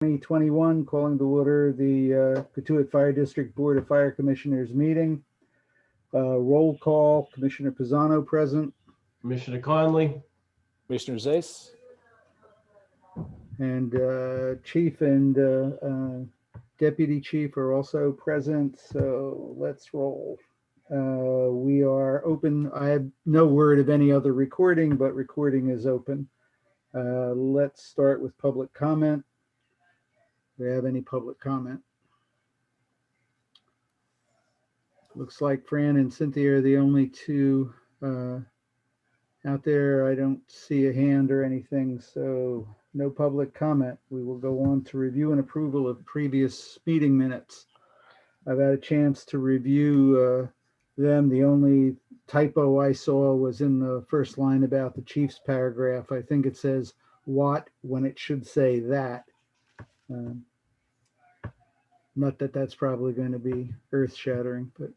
2021, calling to order the Cotuit Fire District Board of Fire Commissioners meeting. Roll call, Commissioner Pisano present, Commissioner Conley, Commissioner Zace, and Chief and Deputy Chief are also present, so let's roll. We are open. I have no word of any other recording, but recording is open. Let's start with public comment. Do we have any public comment? Looks like Fran and Cynthia are the only two out there. I don't see a hand or anything, so no public comment. We will go on to review and approval of previous meeting minutes. I've had a chance to review them. The only typo I saw was in the first line about the chief's paragraph. I think it says "what" when it should say "that." Not that that's probably going to be earth-shattering, but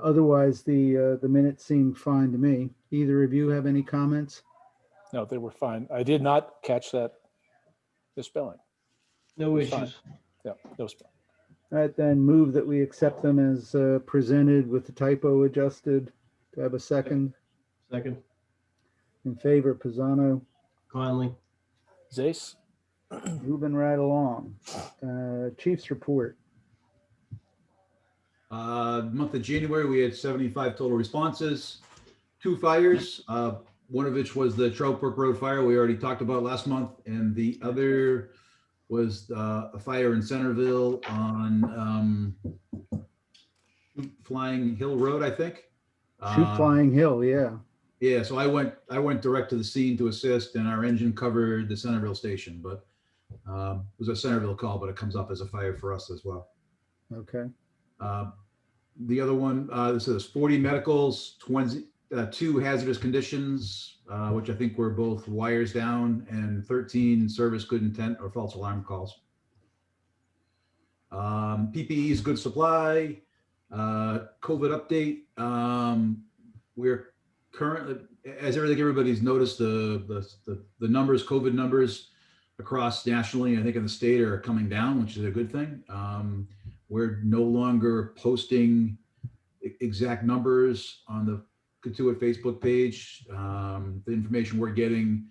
otherwise the minutes seemed fine to me. Either of you have any comments? no, they were fine. I did not catch that misspelling. no It's fine. issues. Yeah, no spelling. All right, then move that we accept them as presented with the typo adjusted. Do I have a second? Second, In favor, Pisano. Conley, Zace, Moving right along. Chief's report. Month of January, we had 75 total responses, 2 fires, one of which was the Trout Brook Road fire we already talked about last month, and the other was a fire in Centerville on Flying Hill Road, I think. Shoot Flying Hill, yeah. Yeah, so I went direct to the scene to assist, and our engine covered the Centerville station, but it was a Centerville call, but it comes up as a fire for us as well. Okay. The other one, this is 40 medicals, 2 hazardous conditions, which I think were both wires down, and 13 service good intent or false alarm calls. PPE is good supply. COVID update. We're currently, as everybody's noticed, the numbers, COVID numbers across nationally, I think in the state, are coming down, which is a good thing. We're no longer posting exact numbers on the Cotuit Facebook page. The information we're getting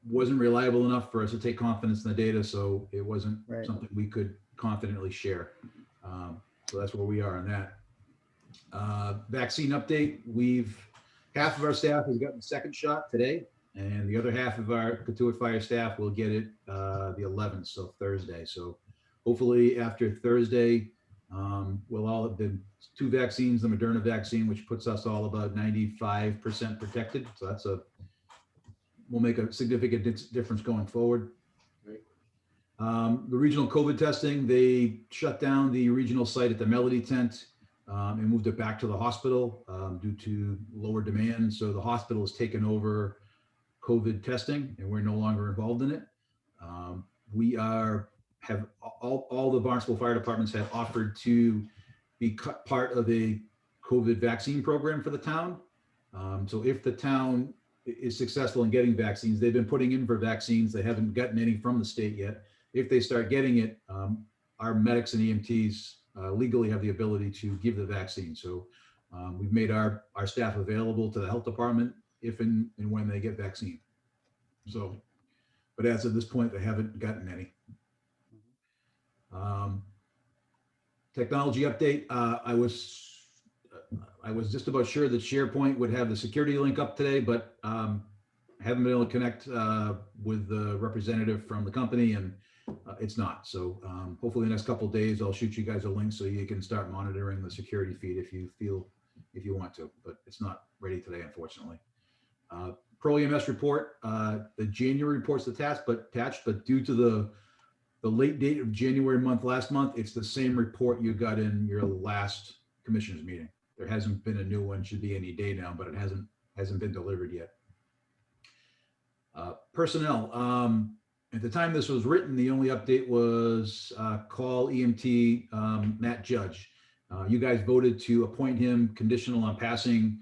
wasn't reliable enough for us to take confidence in the data, so it wasn't something we could confidently share. So that's where we are on that. Vaccine update, half of our staff has gotten the second shot today, and the other half of our Cotuit Fire staff will get it the 11th, so Thursday. So hopefully after Thursday, we'll all have been 2 vaccines, the Moderna vaccine, which puts us all about 95% protected. So will make a significant difference going forward. The regional COVID testing, they shut down the regional site at the Melody Tent and moved it back to the hospital due to lower demand. So the hospital has taken over COVID testing, and we're no longer involved in it. We have all the Barnstable fire departments have offered to be part of a COVID vaccine program for the town. So if the town is successful in getting vaccines, they've been putting in for vaccines. They haven't gotten any from the state yet. If they start getting it, our medics and EMTs legally have the ability to give the vaccine. So we've made our staff available to the health department if and when they get vaccine. So, but as of this point, they haven't gotten any. Technology update. I was just about sure that SharePoint would have the security link up today, but haven't been able to connect with the representative from the company, and it's not. So hopefully the next couple of days, I'll shoot you guys a link so you can start monitoring the security feed if you want to, but it's not ready today, unfortunately. Pro EMS report, the January report's attached, but due to the late date of January last month, it's the same report you got in your last commissioners meeting. There hasn't been a new one, should be any day now, but it hasn't been delivered yet. Personnel, at the time this was written, the only update was call EMT Matt Judge. You guys voted to appoint him conditional on passing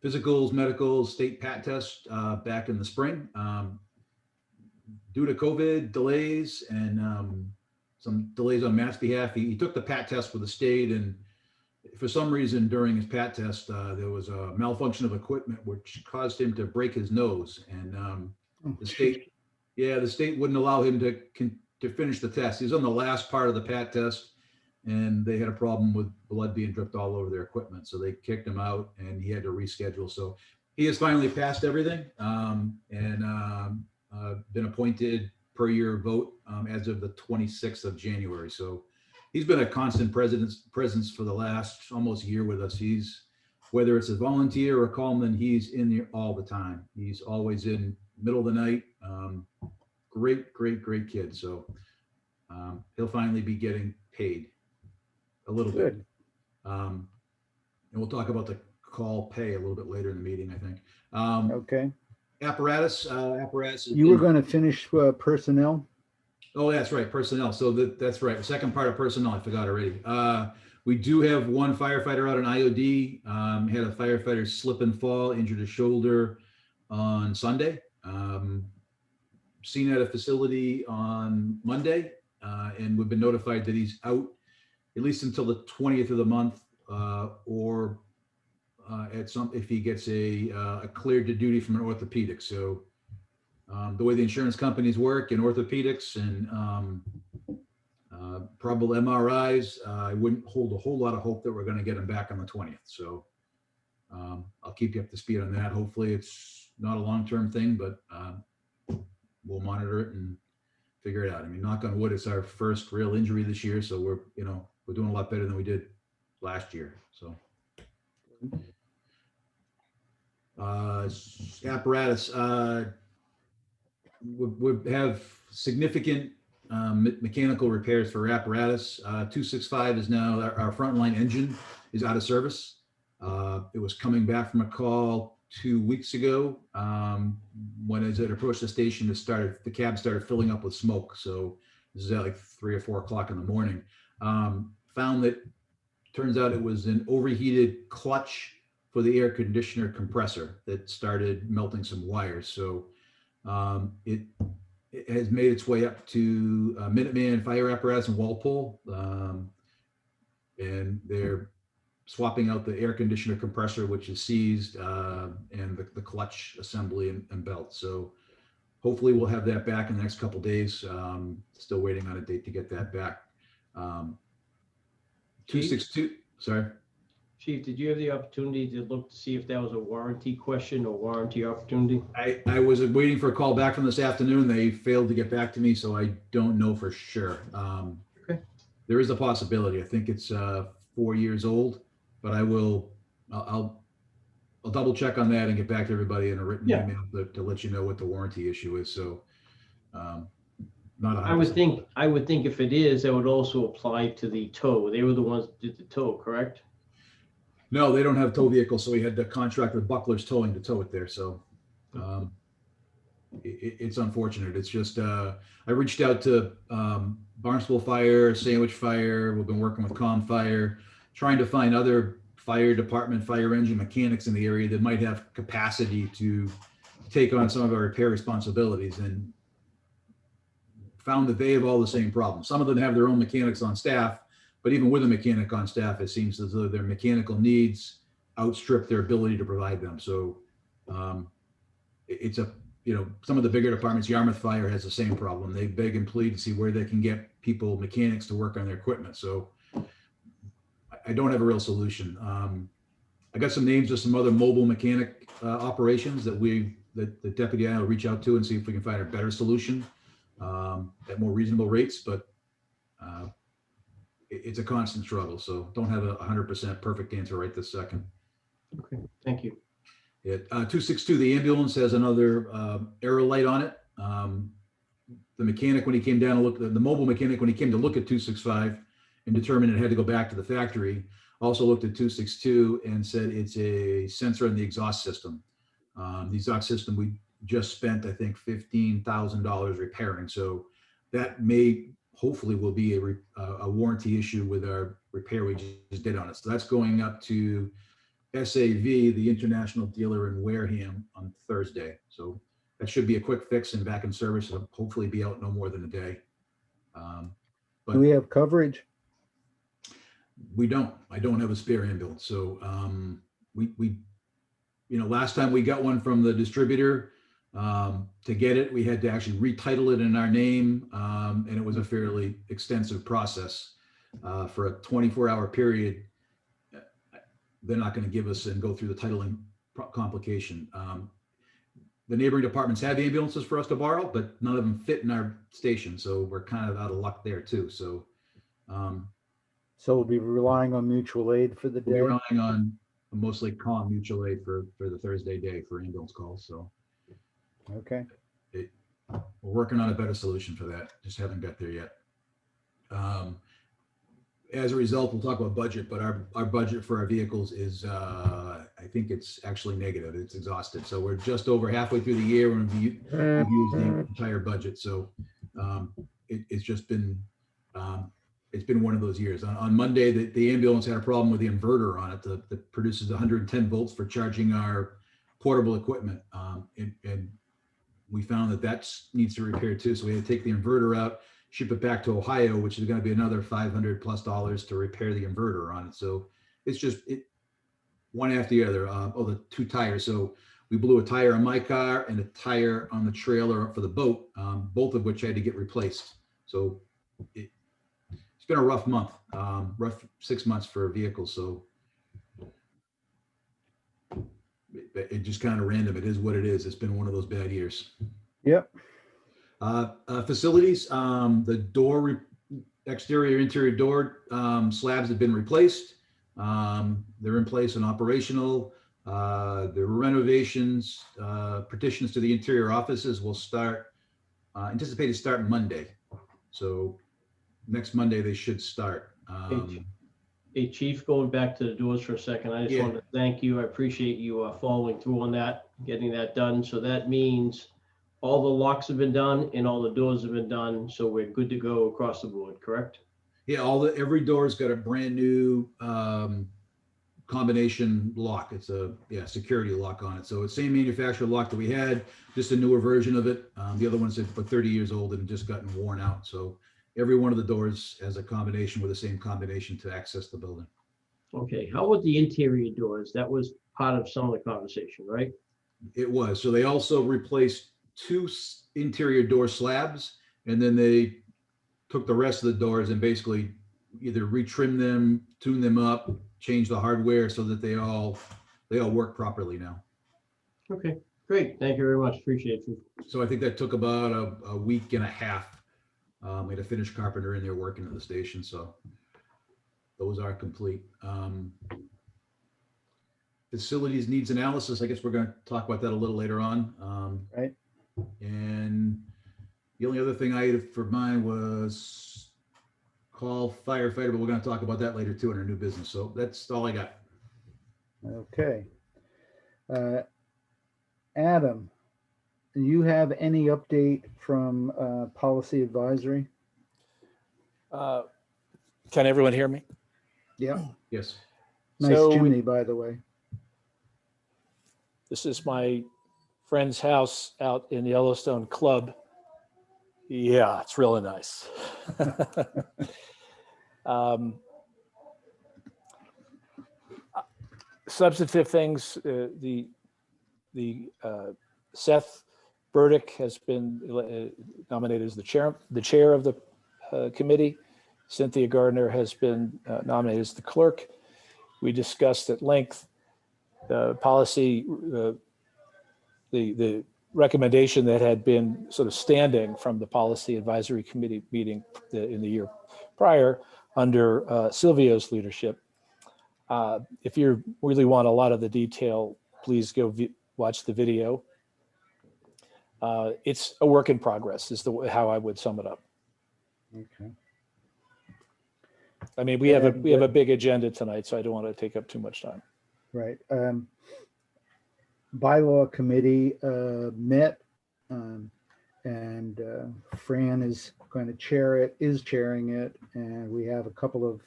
physicals, medicals, state PAT test back in the spring. due to COVID delays and some delays on Matt's behalf, he took the PAT test with the state, and for some reason during his PAT test, there was a malfunction of equipment which caused him to break his nose. And Oh, the state, the state wouldn't allow him to finish the test. He was on the last part of the PAT test, and they had a problem with blood being dripped all over their equipment. So they kicked him out, and he had to reschedule. So he has finally passed everything, and been appointed per your vote as of the 26th of January. So he's been a constant presence for the last almost year with us. He's, whether it's a volunteer or a callman, he's in there all the time. He's always in middle of the night. Great kid. So he'll finally be getting paid a little bit. Good. And we'll talk about the call pay a little bit later in the meeting, I think. Okay. Apparatus. You were going to finish personnel? Oh, that's right, personnel. So that's right. The second part of personnel, I forgot already. We do have one firefighter out in IOD. Had a firefighter slip and fall, injured his shoulder on Sunday. Seen at a facility on Monday, and we've been notified that he's out at least until the 20th of the month, or if he gets a cleared to duty from an orthopedic. So the way the insurance companies work in orthopedics and probable MRIs, I wouldn't hold a whole lot of hope that we're going to get him back on the 20th. So I'll keep you up to speed on that. Hopefully it's not a long-term thing, but we'll monitor it and figure it out. I mean, knock on wood, it's our first real injury this year. So we're doing a lot better than we did last year. So apparatus, we have significant mechanical repairs for apparatus. 265 is now our frontline engine is out of service. It was coming back from a call 2 weeks ago. When as it approached the station, the cab started filling up with smoke. So this is at like 3 or 4 o'clock in the morning. Found that turns out it was an overheated clutch for the air conditioner compressor that started melting some wires. So it has made its way up to Minuteman Fire Apparatus in Walpole, and they're swapping out the air conditioner compressor, which is seized, and the clutch assembly and belt. So hopefully we'll have that back in the next couple of days. Still waiting on a date to get that back. 262, sorry. Chief, did you have the opportunity to look to see if that was a warranty question or warranty opportunity? I was waiting for a call back from this afternoon. They failed to get back to me, so I don't know for sure. Okay. There is a possibility. I think it's 4 years old, but I'll double check on that and get back to everybody in a written email to let you know what the warranty issue is. So not 100%. I would think if it is, that would also apply to the tow. They were the ones that did the tow, correct? No, they don't have tow vehicles, so we had to contract with Buckler's Towing to tow it there. So it's unfortunate. It's just I reached out to Barnstable Fire, Sandwich Fire. We've been working with Com Fire, trying to find other fire department, fire engine mechanics in the area that might have capacity to take on some of our repair responsibilities, and found that they have all the same problems. Some of them have their own mechanics on staff, but even with a mechanic on staff, it seems as though their mechanical needs outstrip their ability to provide them. So it's some of the bigger departments, Yarmouth Fire has the same problem. They beg and plead to see where they can get mechanics to work on their equipment. So I don't have a real solution. I got some names of some other mobile mechanic operations that the deputy and I will reach out to and see if we can find a better solution at more reasonable rates. But it's a constant struggle. So don't have a 100% perfect answer right this second. Okay, thank you. 262, the ambulance has another error light on it. The mechanic, when he came down to look, the mobile mechanic, when he came to look at 265 and determined it had to go back to the factory, also looked at 262 and said it's a sensor in the exhaust system. The exhaust system we just spent, I think, $15,000 repairing. So that hopefully will be a warranty issue with our repair we just did on it. So that's going up to SAV, the international dealer in Wareham, on Thursday. So that should be a quick fix and back in service. It'll hopefully be out no more than a day. Do we have coverage? I don't have a spare ambulance. So we last time we got one from the distributor, to get it, we had to actually retitle it in our name. And it was a fairly extensive process for a 24-hour period. They're not going to give us and go through the titling complication. The neighboring departments have ambulances for us to borrow, but none of them fit in our station. So we're kind of out of luck there too. So So we'll be relying on mutual aid for the we'll be day. relying on mostly calm mutual aid for the Thursday day for ambulance calls. So Okay. we're working on a better solution for that. Just haven't got there yet. As a result, we'll talk about budget, but our budget for our vehicles is, I think it's actually negative. It's exhausted. So we're just over halfway through the year and we've used the entire budget. So it's just been, it's been one of those years. On Monday, the ambulance had a problem with the inverter on it that produces 110 volts for charging our portable equipment. And we found that needs to repair too. So we had to take the inverter out, ship it back to Ohio, which is going to be another $500+ to repair the inverter on it. So it's just one after the other. The two tires. So we blew a tire on my car and a tire on the trailer for the boat, both of which had to get replaced. So it's been a rough month, rough 6 months for vehicles. So it just kind of random. It is what it is. It's been one of those bad years. Yep. Facilities, the exterior, interior door slabs have been replaced. They're in place and operational. The renovations, partitions to the interior offices will start, anticipated start Monday. So next Monday they should start. Hey, Chief, going back to the doors for a second, I just wanted to thank you. I appreciate you following through on that, getting that done. So that means all the locks have been done and all the doors have been done. So we're good to go across the board, correct? Yeah, every door's got a brand new combination lock. It's a security lock on it. So it's same manufacturer lock that we had, just a newer version of it. The other one's about 30 years old and just gotten worn out. So every one of the doors has a combination with the same combination to access the building. Okay, how about the interior doors? That was part of some of the conversation, right? It was. So they also replaced 2 interior door slabs, and then they took the rest of the doors and basically either retrim them, tune them up, change the hardware so that they all work properly now. Okay, great. Thank you very much. Appreciate you. So I think that took about a week and a half. We had a finished carpenter in there working at the station, so those are complete. Facilities needs analysis. I guess we're going to talk about that a little later on. Right. And the only other thing I had for mine was call firefighter, but we're going to talk about that later too in our new business. So that's all I got. Okay. Adam, do you have any update from policy advisory? Can everyone hear me? Yeah. Yes. Nice So chimney, by the way. This is my friend's house out in Yellowstone Club. Yeah, it's really nice. Substantive things, the Seth Burdick has been nominated as the chair of the committee. Cynthia Gardner has been nominated as the clerk. We discussed at length the policy, the recommendation that had been sort of standing from the policy advisory committee meeting in the year prior under Silvio's leadership. If you really want a lot of the detail, please go watch the video. It's a work in progress is how I would sum it up. Okay. I mean, we have a big agenda tonight, so I don't want to take up too much time. Right. Bylaw committee met, and Fran is going to is chairing it, and we have a couple of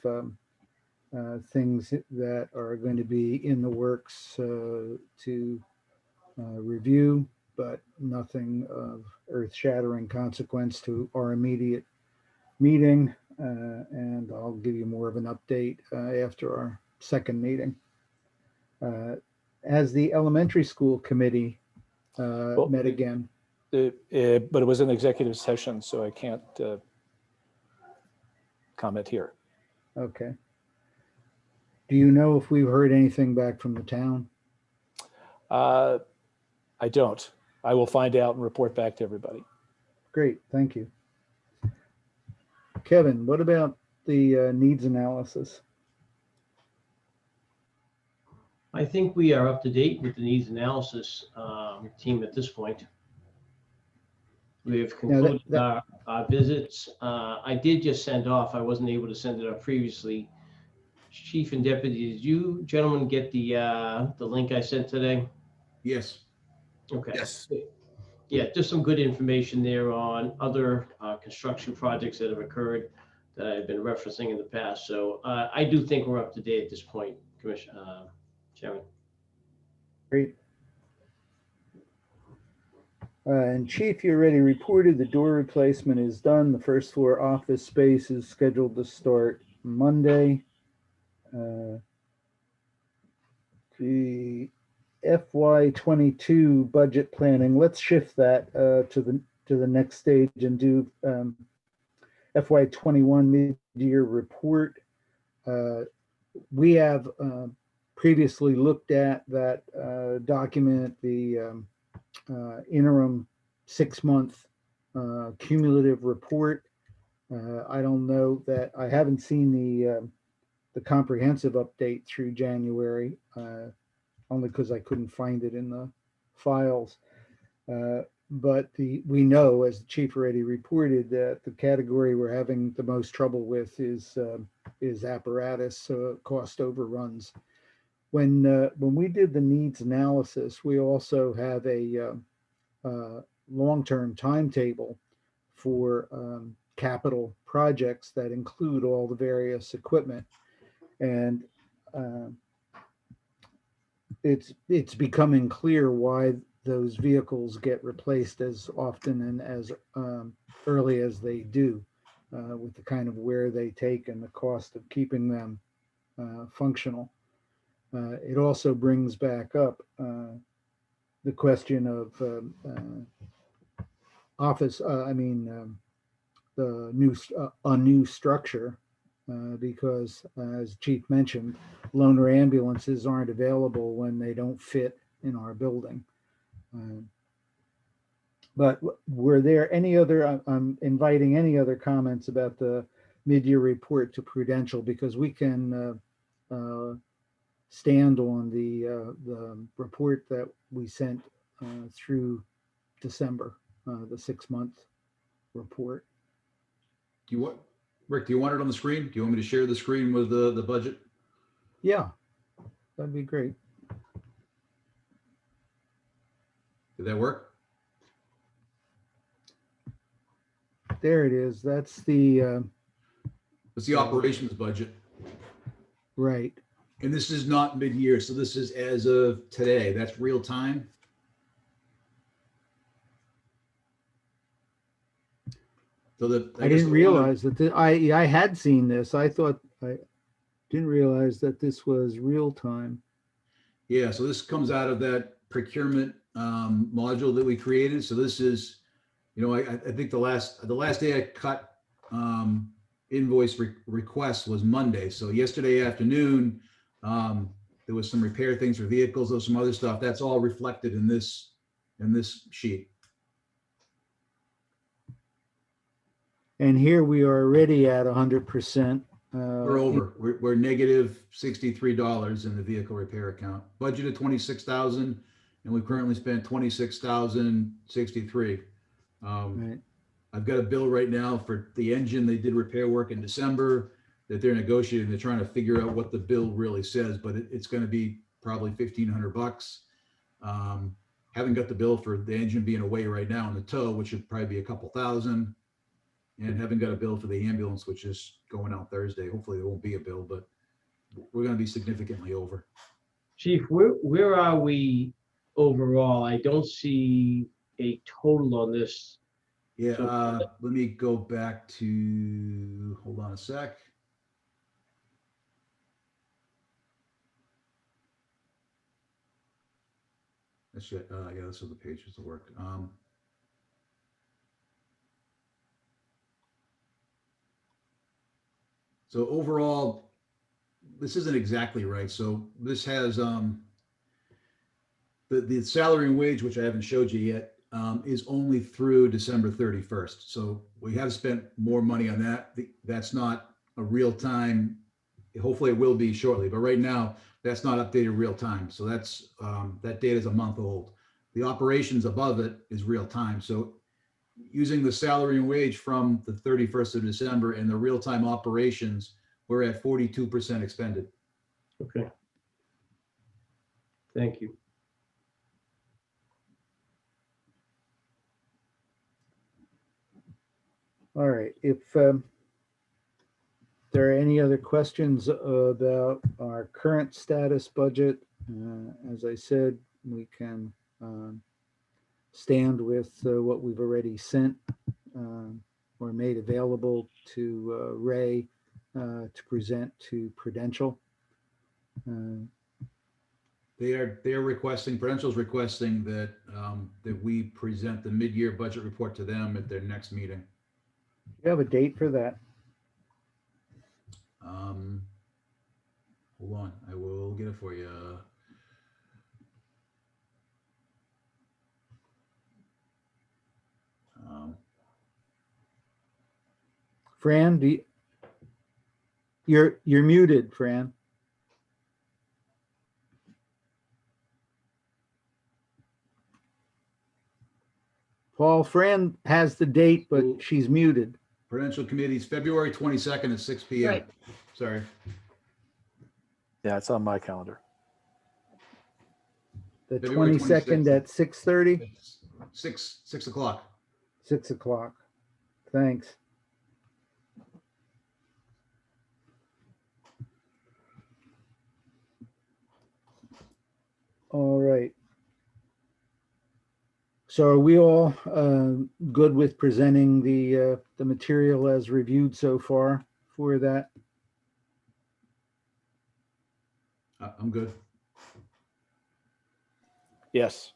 things that are going to be in the works to review but nothing of earth-shattering consequence to our immediate meeting. And I'll give you more of an update after our second meeting. As the elementary school committee met again. But it was an executive session, so I can't comment here. Okay. Do you know if we've heard anything back from the town? I don't. I will find out and report back to everybody. Great, thank you. Kevin, what about the needs analysis? I think we are up to date with the needs analysis team at this point. We have concluded our visits. I did just send off, I wasn't able to send it off previously. Chief and Deputy, did you gentlemen get the link I sent today? Yes. Okay. Yes. Yeah, just some good information there on other construction projects that have occurred that I've been referencing in the past. So I do think we're up to date at this point, Commissioner Chairman. Great. And Chief, you already reported the door replacement is done. The first floor office space is scheduled to start Monday. The FY22 budget planning, let's shift that to the next stage and do FY21 mid-year report. We have previously looked at that document, the interim 6-month cumulative report. I don't know that I haven't seen the comprehensive update through January, only because I couldn't find it in the files. But we know, as the chief already reported, that the category we're having the most trouble with is apparatus cost overruns. When we did the needs analysis, we also have a long-term timetable for capital projects that include all the various equipment, and it's becoming clear why those vehicles get replaced as often and as early as they do, with the kind of wear they take and the cost of keeping them functional. It also brings back up the question of a new structure, because as Chief mentioned, loaner ambulances aren't available when they don't fit in our building. But were there any other, I'm inviting any other comments about the mid-year report to Prudential, because we can stand on the report that we sent through December, the 6-month report. Rick, do you want it on the screen? Do you want me to share the screen with the budget? Yeah, that'd be great. Did that work? There it is. That's the It's the operations budget. right. And this is not mid-year, so this is as of today. That's real time. So I didn't realize that I had seen this. I thought I didn't realize that this was real time. Yeah, so this comes out of that procurement module that we created. So this is, I think the last day I cut invoice requests was Monday. So yesterday afternoon, there was some repair things for vehicles, there's some other stuff. That's all reflected in this sheet. And here we are already at 100%. We're over. We're negative $63 in the vehicle repair account. Budgeted 26,000, and we currently spent 26,063. Right. I've got a bill right now for the engine. They did repair work in December that they're negotiating. They're trying to figure out what the bill really says, but it's going to be probably $1,500. Haven't got the bill for the engine being away right now in the tow, which should probably be a couple thousand. And haven't got a bill for the ambulance, which is going out Thursday. Hopefully there won't be a bill, but we're going to be significantly over. Chief, where are we overall. I don't see a total on this. Yeah, So- let me go back to, hold on a sec. That's it. Yeah, this is the pages that worked. So overall, this isn't exactly right. So this has the salary and wage, which I haven't showed you yet, is only through December 31st. So we have spent more money on that. That's not a real time. Hopefully it will be shortly, but right now that's not updated real time. So that's that data is a month old. The operations above it is real time. So using the salary and wage from the 31st of December and the real time operations, we're at 42% expended. Okay. Thank you. All right, if there are any other questions about our current status budget, as I said, we can stand with what we've already sent or made available to Ray to present to Prudential. They're requesting, Prudential's requesting that that we present the mid-year budget report to them at their next meeting. You have a date for that? Hold on, I will get it for you. Fran, you're muted, Fran. Paul, Fran has the date, but Ooh. she's muted. Prudential Committee's February 22nd at 6 p.m. Right. Sorry. Yeah, it's on my calendar. The February 22nd 26th. at 6:30, It's 6 o'clock. 6 o'clock. Thanks. All right. So are we all good with presenting the material as reviewed so far for that? I'm good. Yes.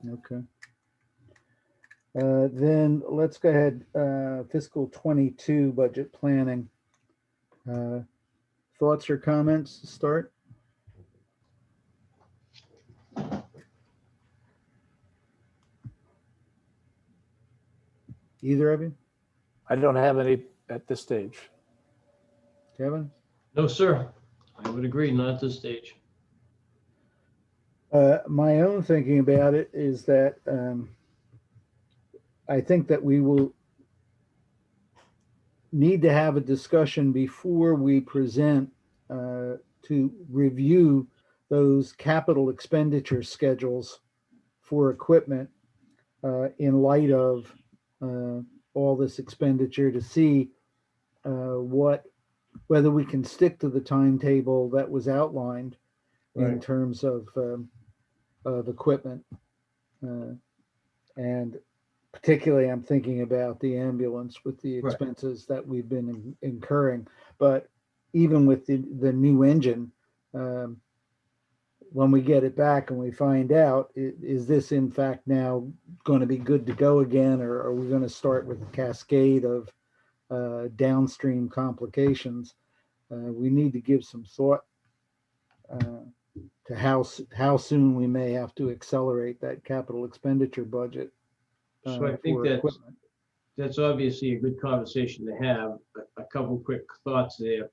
Okay. Then let's go ahead, fiscal 22 budget planning. Thoughts or comments to start? Either of you? I don't have any at this stage. Kevin? No, sir. I would agree, not at this stage. My own thinking about it is that I think that we will need to have a discussion before we present to review those capital expenditure schedules for equipment in light of all this expenditure to see whether we can stick to the timetable that was outlined in Right. terms of equipment. And particularly, I'm thinking about the ambulance with the Right. expenses that we've been incurring. But even with the new engine, when we get it back and we find out, is this in fact now going to be good to go again, or are we going to start with a cascade of downstream complications? We need to give some thought to how soon we may have to accelerate that capital expenditure budget. So I think for equipment. that's obviously a good conversation to have. A couple quick thoughts there.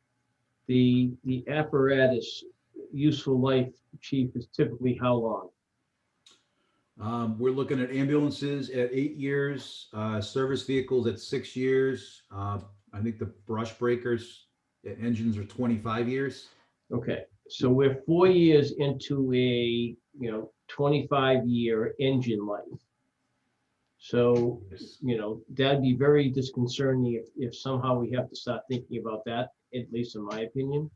The apparatus useful life, Chief, is typically how long? We're looking at ambulances at 8 years, service vehicles at 6 years. I think the brush breakers engines are 25 years. Okay, so we're 4 years into a 25-year engine life. So that'd be very disconcerting if somehow we have to start thinking about that, at least in my opinion.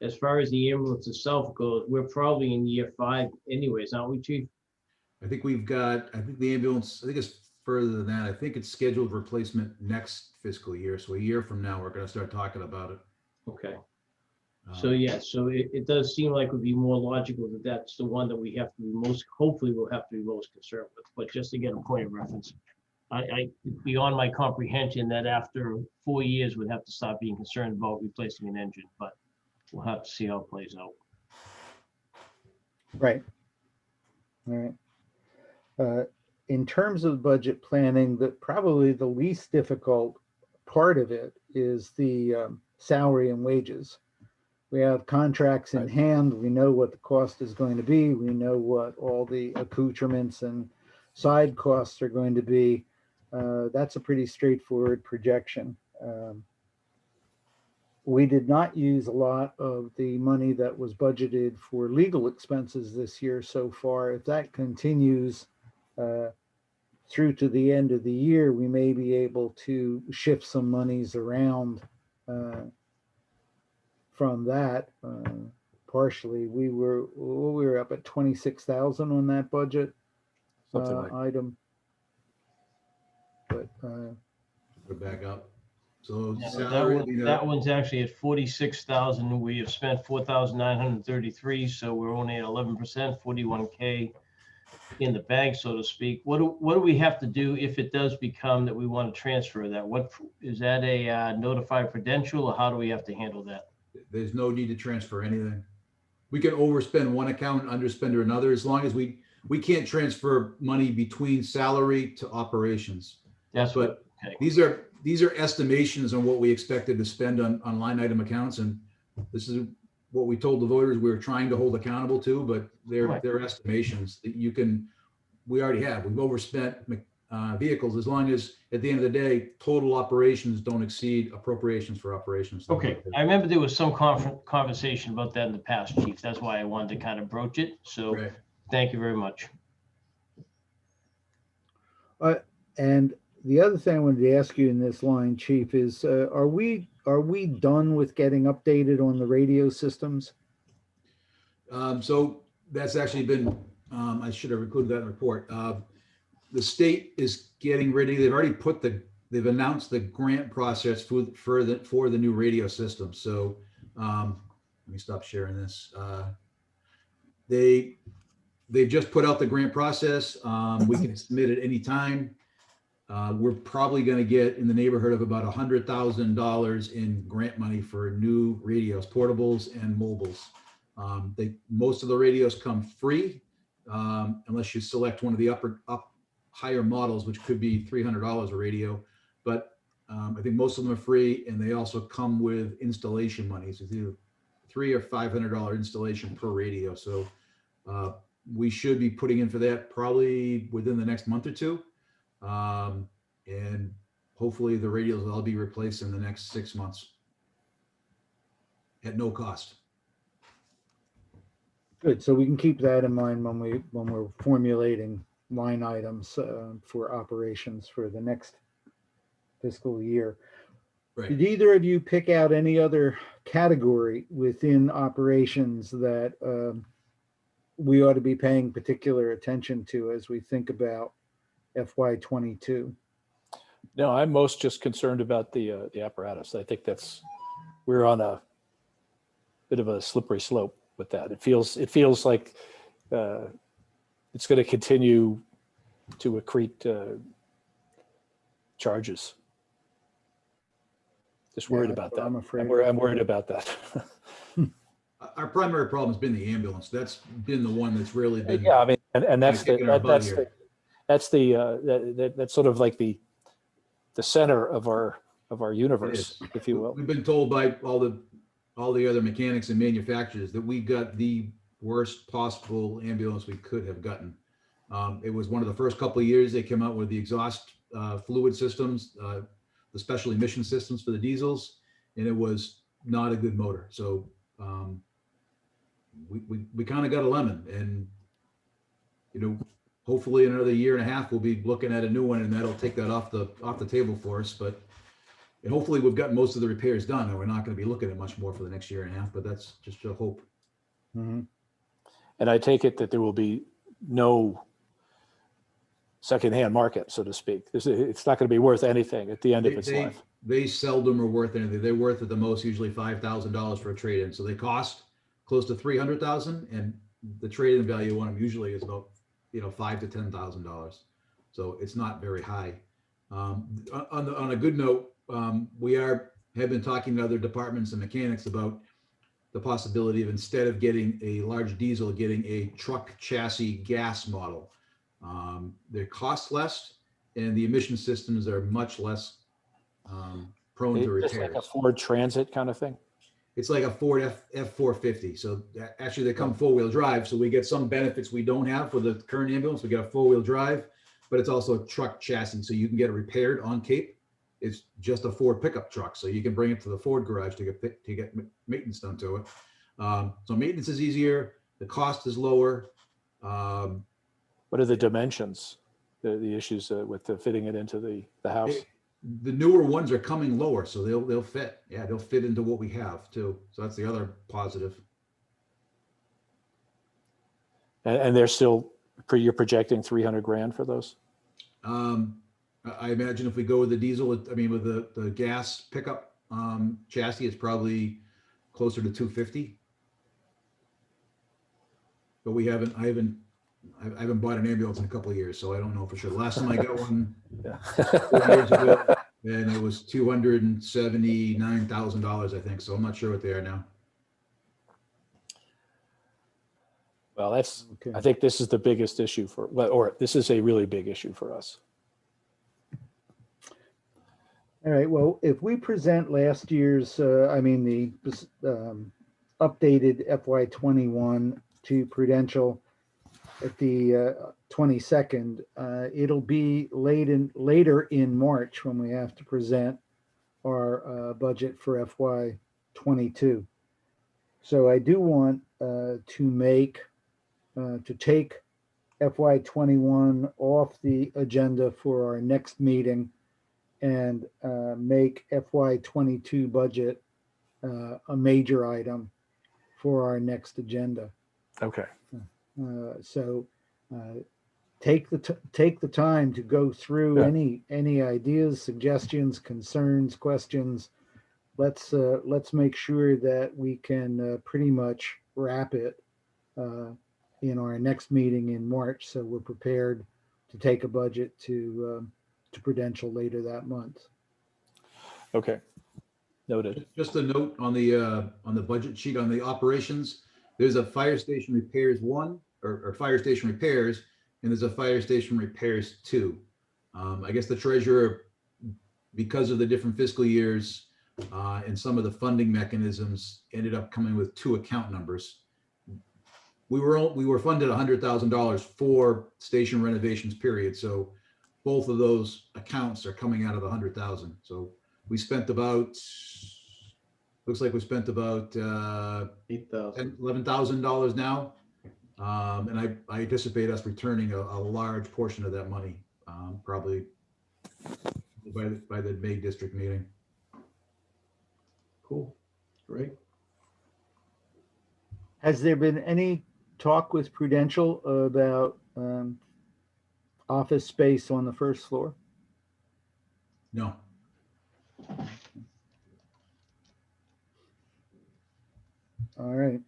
As far as the ambulance itself goes, we're probably in year 5 anyways, aren't we, Chief? I think the ambulance, I think it's further than that. I think it's scheduled replacement next fiscal year. So a year from now, we're gonna start talking about it. Okay. So Um, yeah, so it does seem like it would be more logical that that's the one that we have to be most, hopefully we'll have to be most concerned with. But just to get a point of reference, it's beyond my comprehension that after 4 years, we'd have to start being concerned about replacing an engine, but we'll have to see how it plays out. Right. All right. In terms of budget planning, probably the least difficult part of it is the salary and wages. We have contracts in Right. hand. We know what the cost is going to be. We know what all the accoutrements and side costs are going to be. That's a pretty straightforward projection. We did not use a lot of the money that was budgeted for legal expenses this year so far. If that continues through to the end of the year, we may be able to shift some monies around from that. Partially, we were up at 26,000 on that budget Something like item. But We're back up. So Yeah, salary, that one's actually at 46,000. We have spent 4,933, so we're only at 11%, 41K in the bank, so to speak. What do we have to do if it does become that we want to transfer that? What is that, a notified prudential, or how do we have to handle that? there's no need to transfer anything. We can overspend one account, underspend another, as long as we can't transfer money between salary to operations. That's But okay. these are estimations on what we expected to spend on line item accounts, and this is what we told the voters we were trying to hold accountable to, but Right. they're estimations that we already have. We've overspent vehicles, as long as at the end of the day, total operations don't exceed appropriations for operations. stuff Okay, like that. I remember there was some conversation about that in the past, Chief. That's why I wanted to kind of broach it. So Right. thank you very much. and the other thing I wanted to ask you in this line, Chief, is are we done with getting updated on the radio systems? So that's actually been, I should have included that in the report. The state is getting ready. They've announced the grant process for the new radio system. So let me stop sharing this. They've just put out the grant process. We can submit at any time. We're probably going to get in the neighborhood of about $100,000 in grant money for new radios, portables and mobiles. Most of the radios come free, unless you select one of the higher models, which could be $300 a radio. But I think most of them are free, and they also come with installation money. So it's either $300 or $500 installation per radio. So we should be putting in for that probably within the next month or two. And hopefully the radios will all be replaced in the next 6 months at no cost. Good. So we can keep that in mind when we're formulating line items for operations for the next fiscal year. Right. Did either of you pick out any other category within operations that we ought to be paying particular attention to as we think about FY22? No, I'm most just concerned about the apparatus. I think we're on a bit of a slippery slope with that. It feels like it's going to continue to accrete charges. Just worried about that. I'm afraid. I'm worried about that. Our primary problem has been the ambulance. That's been the one that's really been. Yeah, I mean, and that's that's sort of like the center of our universe, if you will. We've been told by all the other mechanics and manufacturers that we got the worst possible ambulance we could have gotten. It was one of the first couple of years they came out with the exhaust fluid systems, the special emission systems for the diesels, and it was not a good motor. So we kind of got a lemon, and hopefully in another year and a half we'll be looking at a new one, and that'll take that off the table for us. And hopefully we've got most of the repairs done, and we're not going to be looking at much more for the next year and a half. But that's just a hope. Mm-hmm. And I take it that there will be no secondhand market, so to speak. It's not going to be worth anything at the end of its life. They seldom are worth anything. They're worth at the most usually $5,000 for a trade-in. So they cost close to 300,000, and the trade-in value on them usually is about, $5,000 to $10,000. So it's not very high. On a good note, we have been talking to other departments and mechanics about the possibility of, instead of getting a large diesel, getting a truck chassis gas model. They cost less, and the emission systems are much less prone to It's like a repairs. Ford Transit kind of thing. It's like a Ford F450. So actually they come four-wheel drive. So we get some benefits we don't have for the current ambulance. We get a four-wheel drive, but it's also a truck chassis. So you can get it repaired on Cape. It's just a Ford pickup truck. So you can bring it to the Ford garage to get maintenance done to it. So maintenance is easier. The cost is lower. What are the dimensions, the issues with fitting it into the house? The newer ones are coming lower, so they'll fit. Yeah, they'll fit into what we have too. So that's the other positive. And they're still, you're projecting 300 grand for those? I imagine if we go with the diesel, with the gas pickup chassis, it's probably closer to 250. But I haven't bought an ambulance in a couple of years, so I don't know for sure. The last time I got one 4 years ago, and it was $279,000, I think. So I'm not sure what they are now. Well, Okay. I think this is the biggest issue or this is a really big issue for us. All right, well, if we present last year's, the updated FY21 to Prudential at the 22nd, it'll be later in March when we have to present our budget for FY22. So I do want to take FY21 off the agenda for our next meeting and make FY22 budget a major item for our next agenda. Okay. So take the time to go through any ideas, suggestions, concerns, questions. Let's make sure that we can pretty much wrap it in our next meeting in March, so we're prepared to take a budget to Prudential later that month. Okay. Noted. Just a note on the budget sheet on the operations. There's a fire station repairs 1 or fire station repairs, and there's a fire station repairs 2. I guess the treasurer, because of the different fiscal years and some of the funding mechanisms, ended up coming with 2 account numbers. We were funded $100,000 for station renovations period. So both of those accounts are coming out of the 100,000. So we spent about, looks like we spent about $8,000. $11,000 now. And I anticipate us returning a large portion of that money, probably by the May district meeting. Cool. Great. Has there been any talk with Prudential about office space on the first floor? No. All right.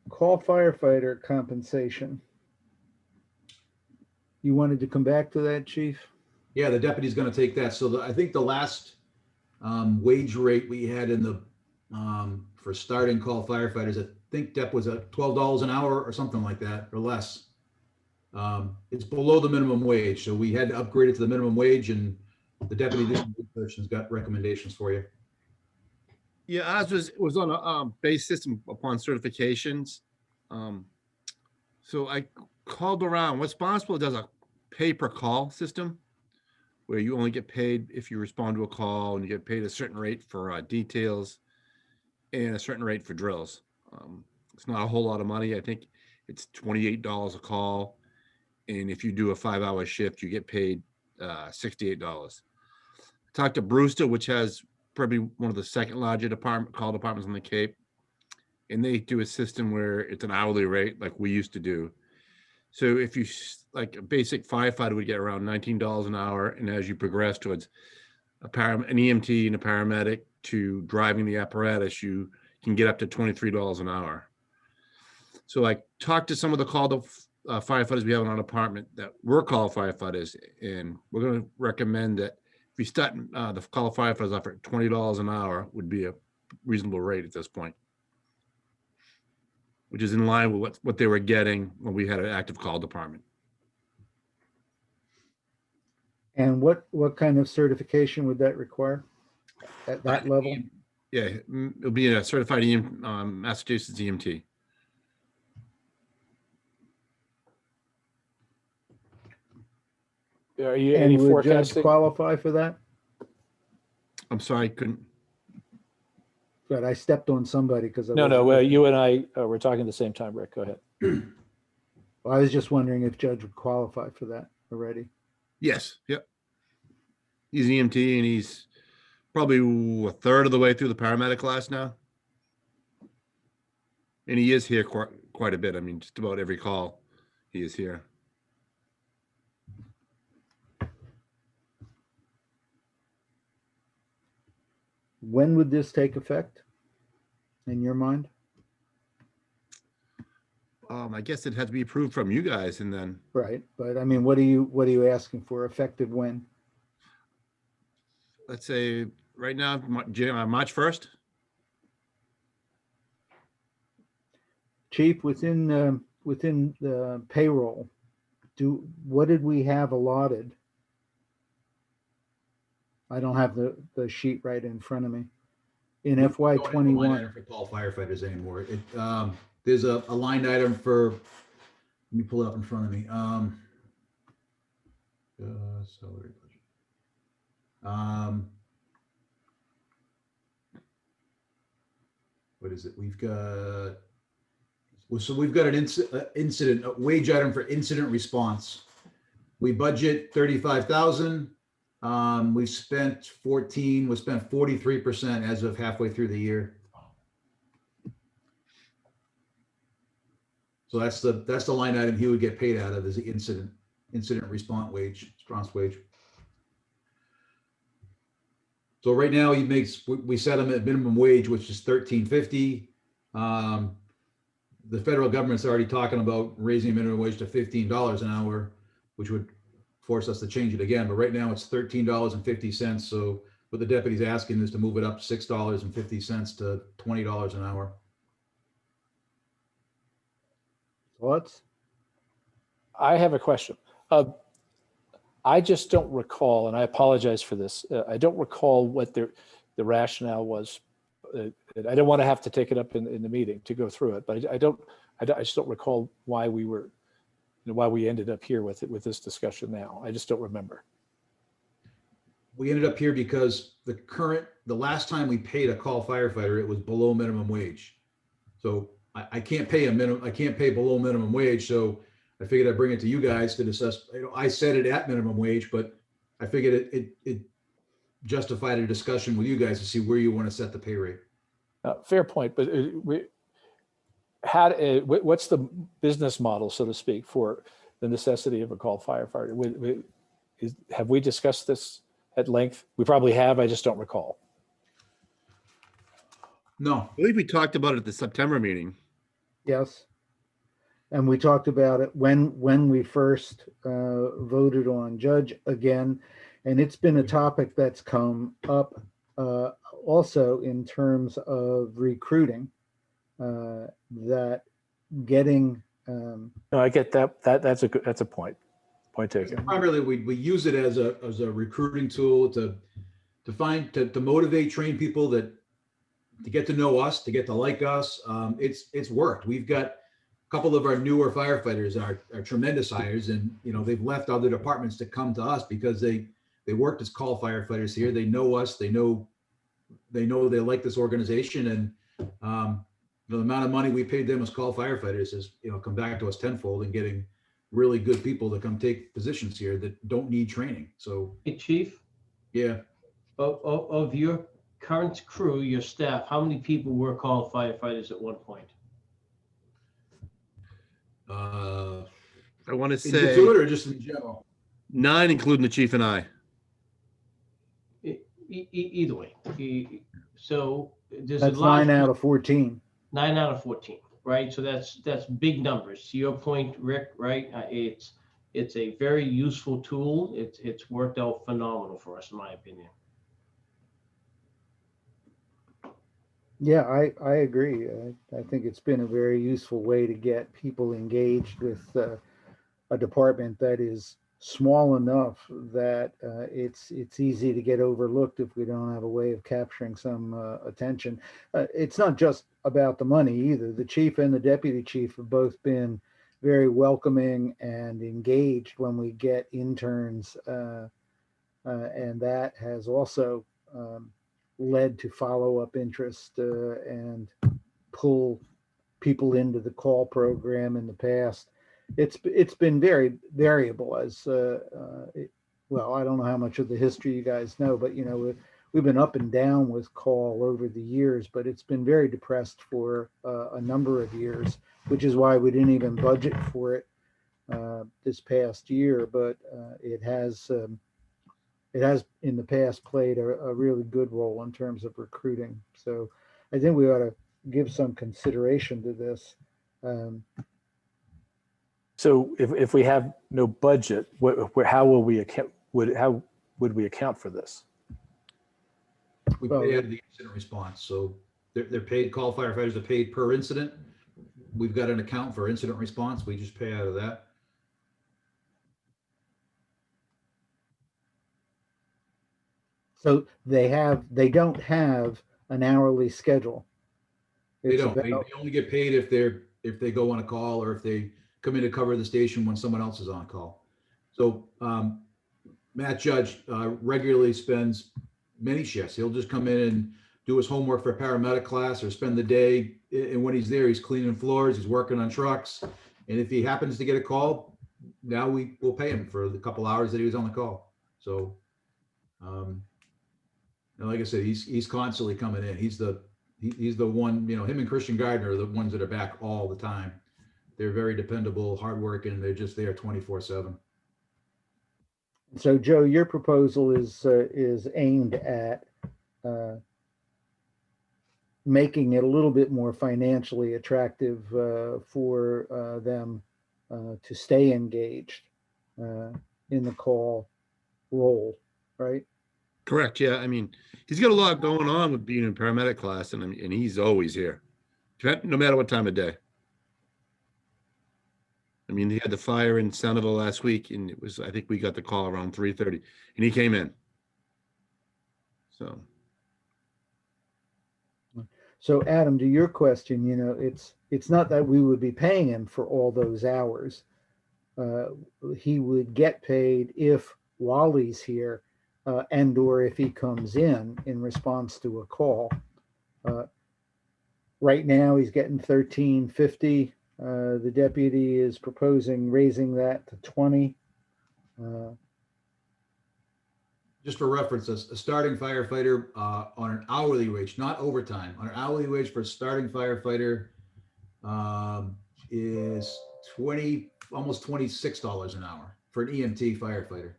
Call firefighter compensation. You wanted to come back to that, Chief? Yeah, the deputy's going to take that. So I think the last wage rate we had in the for starting call firefighters, I think Dep was at $12 an hour or something like that, or less. It's below the minimum wage, so we had to upgrade it to the minimum wage, and the deputy has got recommendations for you. Yeah, ours was on a base system upon certifications. So I called around. What's possible does a pay per call system where you only get paid if you respond to a call, and you get paid a certain rate for details and a certain rate for drills. It's not a whole lot of money. I think it's $28 a call. And if you do a 5-hour shift, you get paid $68. Talked to Brewster, which has probably one of the second largest call departments on the Cape. and they do a system where it's an hourly rate like we used to do. So if you like a basic firefighter would get around $19 an hour, and as you progress towards an EMT and a paramedic to driving the apparatus, you can get up to $23 an hour. So I talked to some of the called firefighters we have in our department that were call firefighters, and we're going to recommend that if you start the call firefighters off at $20 an hour would be a reasonable rate at this point, which is in line with what they were getting when we had an active call department. And what kind of certification would that require at that level? Yeah, it'll be a certified Massachusetts EMT. Are you And any would Judge forecasting? qualify for that? I'm sorry, couldn't. But I stepped on somebody because No, you and I were talking at the same time, Rick. Go ahead. I was just wondering if Judge would qualify for that already. Yes, yep. He's EMT and he's probably a third of the way through the paramedic class now. And he is here quite a bit. I mean, just about every call he is here. When would this take effect in your mind? I guess it had to be approved from you guys, and then Right, but I mean, what are you asking for? Effective when? let's say right now, March 1st. Chief, within the payroll, what did we have allotted? I don't have the sheet right in front of me. In FY Don't have a line 21, item for call firefighters anymore. There's a line item for, let me pull it up in front of me. Salary budget. What is it? We've got an incident, a wage item for incident response. We budget 35,000. We've spent 14, we spent 43% as of halfway through the year. So that's the line item he would get paid out of, is the incident response wage. So right now we set him at minimum wage, which is $13.50. The federal government's already talking about raising minimum wage to $15 an hour, which would force us to change it again. But right now it's $13.50. So what the deputy's asking is to move it up $6.50 to $20 an hour. thoughts? I have a question. I just don't recall, and I apologize for this. I don't recall what the rationale was. I don't want to have to take it up in the meeting to go through it, but I just don't recall why we ended up here with this discussion now. I just don't remember. We ended up here because the last time we paid a call firefighter, it was below minimum wage. So I can't pay below minimum wage. So I figured I'd bring it to you guys to discuss. I set it at minimum wage, but I figured it justified a discussion with you guys to see where you want to set the pay rate. Fair point, but what's the business model, so to speak, for the necessity of a call firefighter? Have we discussed this at length? We probably have. I just don't recall. No, I believe we talked about it at the September meeting. Yes. And we talked about it when we first voted on Judge again. And it's been a topic that's come up also in terms of recruiting, that getting. No, I get that. That's a point. Point taken. primarily we use it as a recruiting tool to motivate, train people to get to know us, to get to like us. It's worked. We've got a couple of our newer firefighters are tremendous hires, and they've left other departments to come to us because they worked as call firefighters here. They know us. They know they like this organization, and the amount of money we paid them as call firefighters has come back to us tenfold, and getting really good people to come take positions here that don't need training. So Hey, Chief, yeah. of your current crew, your staff, how many people were called firefighters at one point? I want to In say Cotuit or just in general? 9, including the chief and I. Either way. So there's a That's large 9 out of 14. 9 out of 14, right? So that's big numbers. To your point, Rick, right? It's a very useful tool. It's worked out phenomenal for us, in my opinion. Yeah, I agree. I think it's been a very useful way to get people engaged with a department that is small enough that it's easy to get overlooked if we don't have a way of capturing some attention. It's not just about the money either. The chief and the deputy chief have both been very welcoming and engaged when we get interns, and that has also led to follow-up interest and pull people into the call program in the past. It's been very variable as well. I don't know how much of the history you guys know, but we've been up and down with call over the years, but it's been very depressed for a number of years, which is why we didn't even budget for it this past year. But it has in the past played a really good role in terms of recruiting. So I think we ought to give some consideration to this. So if we have no budget, how would we account for this? We Well, pay out of the incident response. So they're paid, call firefighters are paid per incident. We've got an account for incident response. We just pay out of that. So they don't have an hourly schedule. They It's don't. They about- only get paid if they go on a call or if they come in to cover the station when someone else is on call. So Matt Judge regularly spends many shifts. He'll just come in and do his homework for a paramedic class or spend the day. And when he's there, he's cleaning floors, he's working on trucks. And if he happens to get a call, now we will pay him for the couple hours that he was on the call. So, and like I said, he's constantly coming in. He's the one, him and Christian Gardner are the ones that are back all the time. They're very dependable, hardworking. They're just there 24/7. So Joe, your proposal is aimed at making it a little bit more financially attractive for them to stay engaged in the call role, right? Correct. Yeah. I mean, he's got a lot going on with being in paramedic class, and he's always here, no matter what time of day. I mean, he had the fire in Centerville last week, and I think we got the call around 3:30, and he came in. So Adam, to your question, it's not that we would be paying him for all those hours. He would get paid if Wally's here, and or if he comes in response to a call. Right now he's getting $13.50. The deputy is proposing raising that to 20. Just for reference, a starting firefighter on an hourly wage, not overtime, on an hourly wage for a starting firefighter is almost $26 an hour for an EMT firefighter.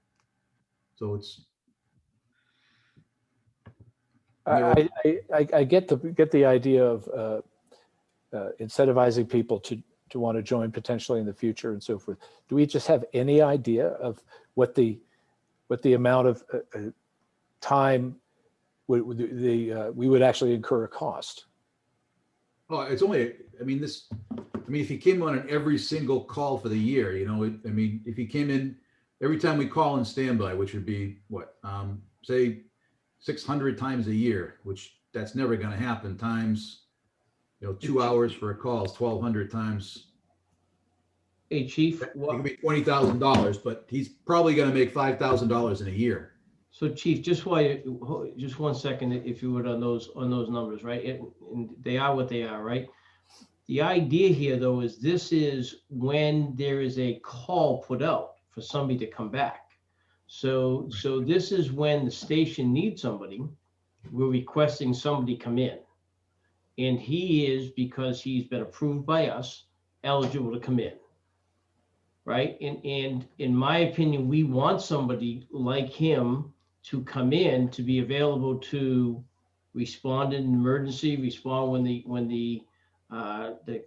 So it's. I get the idea of incentivizing people to want to join potentially in the future and so forth. Do we just have any idea of what the amount of time we would actually incur a cost? Oh, it's only. If he came on every single call for the year, if he came in every time we call in standby, which would be say 600 times a year, which that's never going to happen, times 2 hours for a call is 1,200 times. Hey, Chief. It could be $20,000, but he's probably going to make $5,000 in a year. So Chief, just 1 second, if you would, on those numbers, right? And they are what they are, right? The idea here, though, is this is when there is a call put out for somebody to come back. So this is when the station needs somebody, we're requesting somebody come in. And he is, because he's been approved by us, eligible to come in. Right? And in my opinion, we want somebody like him to come in, to be available to respond in an emergency, respond when the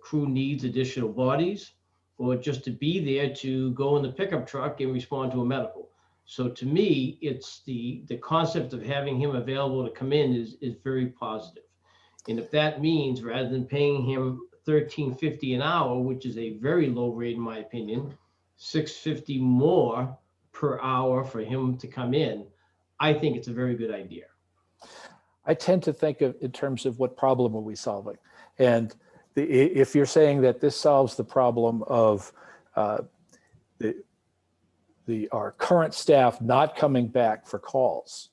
crew needs additional bodies, or just to be there to go in the pickup truck and respond to a medical. So to me, it's the concept of having him available to come in is very positive. And if that means, rather than paying him $13.50 an hour, which is a very low rate in my opinion, $6.50 more per hour for him to come in, I think it's a very good idea. I tend to think of in terms of what problem are we solving? And if you're saying that this solves the problem of our current staff not coming back for calls,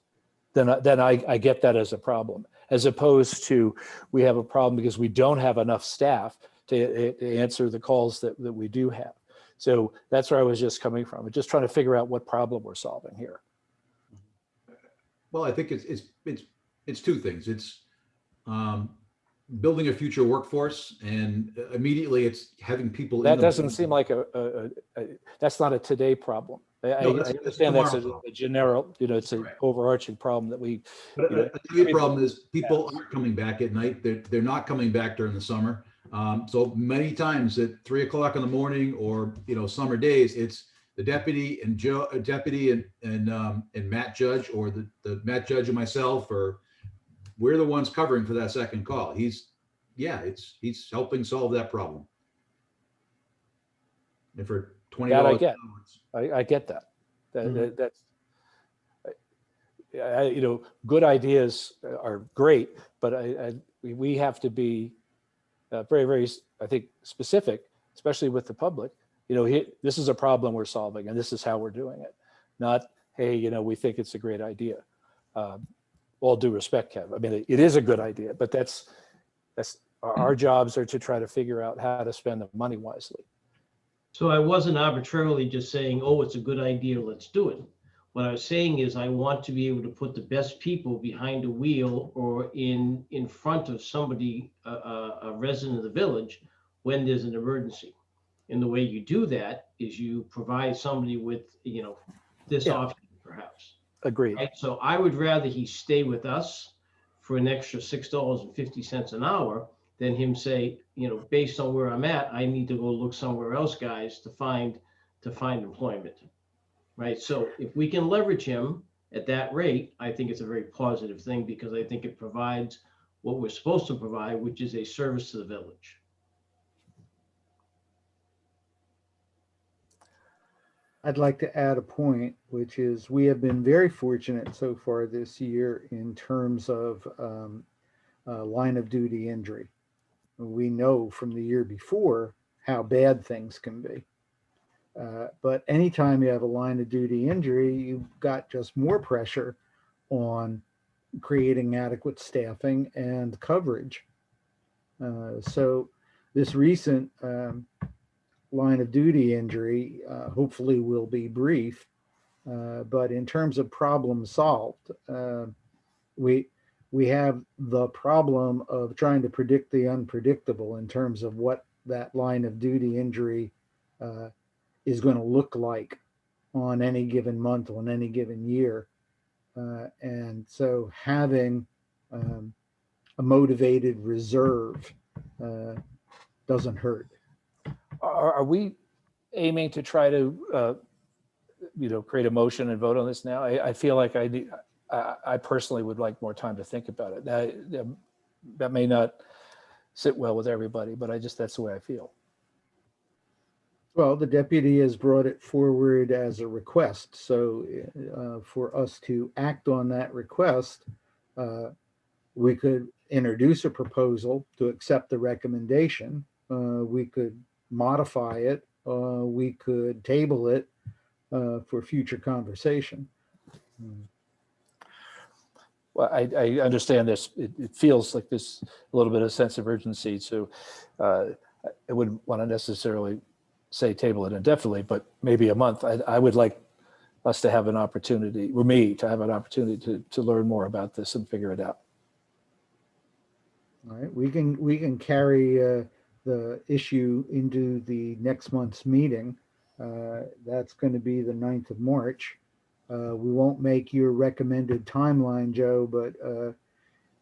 then I get that as a problem, as opposed to we have a problem because we don't have enough staff to answer the calls that we do have. So that's where I was just coming from. I'm just trying to figure out what problem we're solving here. Well, I think it's two things. It's building a future workforce, and immediately it's having people. That doesn't seem like that's not a today problem. I understand that's a general, it's an overarching problem that we. But a today problem is people aren't coming back at night. They're not coming back during the summer. So many times at 3 o'clock in the morning, or summer days, it's the deputy and and Matt Judge, or the Matt Judge and myself, or we're the ones covering for that second call. He's helping solve that problem. And for $20, I get that. That's good ideas are great, but we have to be very, very, I think, specific, especially with the public. This is a problem we're solving, and this is how we're doing it. Not, hey, we think it's a great idea. All due respect, Kev. I mean, it is a good idea, but that's our jobs are to try to figure out how to spend the money wisely. So I wasn't arbitrarily just saying, oh, it's a good idea, let's do it. What I was saying is I want to be able to put the best people behind a wheel or in front of somebody, a resident of the village, when there's an emergency. And the way you do that is you provide somebody with, this option, perhaps. Agreed. Right? So I would rather he stay with us for an extra $6.50 an hour than him say, based on where I'm at, I need to go look somewhere else, guys, to find employment. Right. So if we can leverage him at that rate, I think it's a very positive thing, because I think it provides what we're supposed to provide, which is a service to the village. I'd like to add a point, which is we have been very fortunate so far this year in terms of line of duty injury. We know from the year before how bad things can be. But anytime you have a line of duty injury, you've got just more pressure on creating adequate staffing and coverage. So this recent line of duty injury hopefully will be brief, but in terms of problem solved, we have the problem of trying to predict the unpredictable in terms of what that line of duty injury is going to look like on any given month, on any given year. And so having a motivated reserve doesn't hurt. Are we aiming to try to, create a motion and vote on this now? I feel like I personally would like more time to think about it. That may not sit well with everybody, but that's the way I feel. Well, the deputy has brought it forward as a request. So for us to act on that request, we could introduce a proposal to accept the recommendation. We could modify it. We could table it for future conversation. Well, I understand this. It feels like there's a little bit of sense of urgency. So I wouldn't want to necessarily say table it indefinitely, but maybe a month. I would like us to have an opportunity, or me to have an opportunity to learn more about this and figure it out. All right, we can carry the issue into the next month's meeting. That's going to be the 9th of March. We won't make your recommended timeline, Joe, but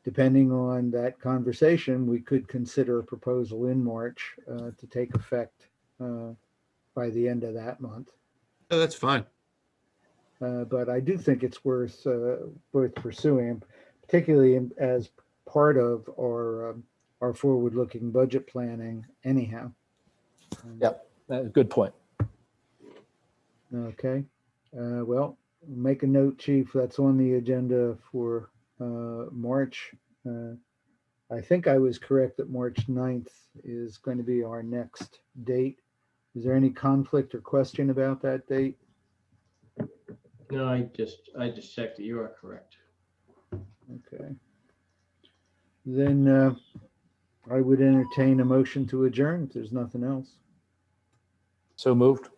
depending on that conversation, we could consider a proposal in March to take effect by the end of that month. Oh, that's fine. But I do think it's worth pursuing, particularly as part of our forward-looking budget planning. Anyhow. Yep, good point. Okay. Well, make a note, Chief. That's on the agenda for March. I think I was correct that March 9th is going to be our next date. Is there any conflict or question about that date? No, I just checked that you are correct. Okay. Then I would entertain a motion to adjourn if there's nothing else. So moved.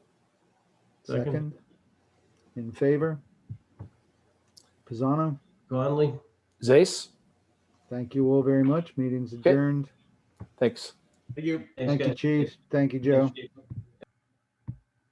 Second. In favor? Pisano? Conley? Zace, Thank you all very much. Meeting's Okay. adjourned. thanks. Thank you. Thanks, Thank you, guys. Chief. Thank you, Joe. Thanks, Chief.